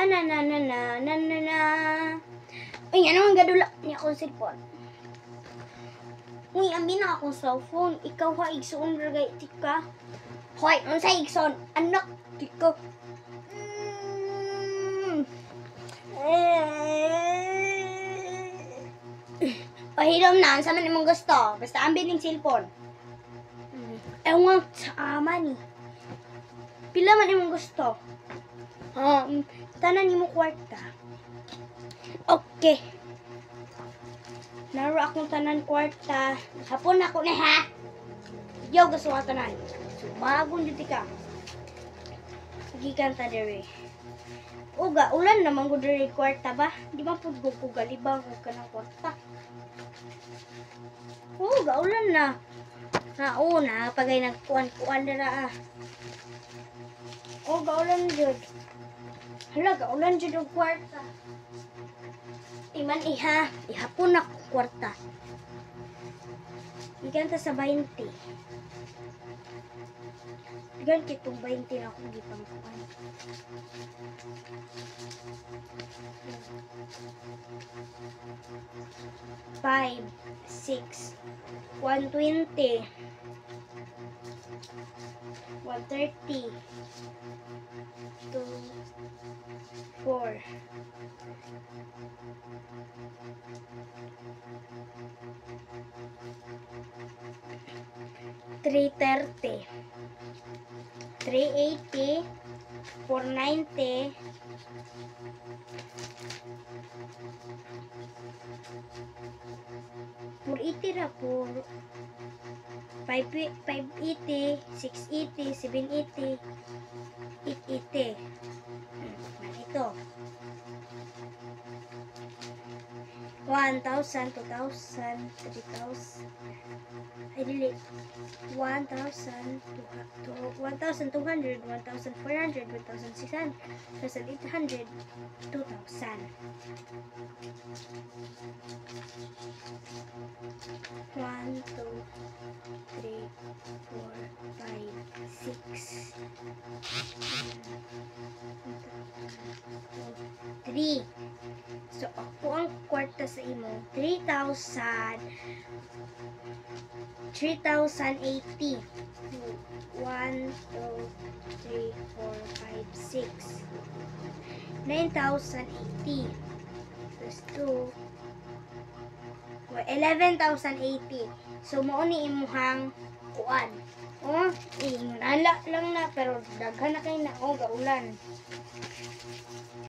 na na na na na na na. Uy, ano ang gadula niya akong cellphone? Uy, ambi na akong cellphone. Ikaw ha, igsoon ragay tika. Hoy, unsa igsoon? Anak, tika. Pahilom na, sa man imong gusto. Basta ambi ning cellphone. Ewan sa ama ni. Pila man imong gusto? Tanan nimo kwarta. Okay. Naro akong tanan kwarta. Hapon ako na ha. Yo, gusto ka tanan. Sumagong dito ka. Gikan ta dere. Uga, ulan naman ko dere kwarta ba? Di ba po ko galibang ko ng kwarta? Uga, ulan na. Nauna, pagay nagkuan-kuan dara ah. Uga, ulan jud. Hala, ulan jud ang kwarta. Iman iha, ihapon ako kwarta. Ikan ta sa 20. Ikan kitong 20 na akong gipangkuan. Five, 6, 120, 130, 2, 4, 330, 380, 490, 480 na po. 580, 680, 780, 880. Ito. 1,000, 2,000, 3,000. Ay, dili. 1,200, 1,400, 1,600, 1,800, 2,000. 1, 2, 3, 4, 5, 6, 3. So, ako ang kwarta sa imo, 3,000, 3,080. 1, 2, 3, 4, 5, 6. 9,080. Plus 2. 11,080. So, mauni imuhang kuan. Oh, inala lang na, pero daghan na kayo na. Oh, gaulan.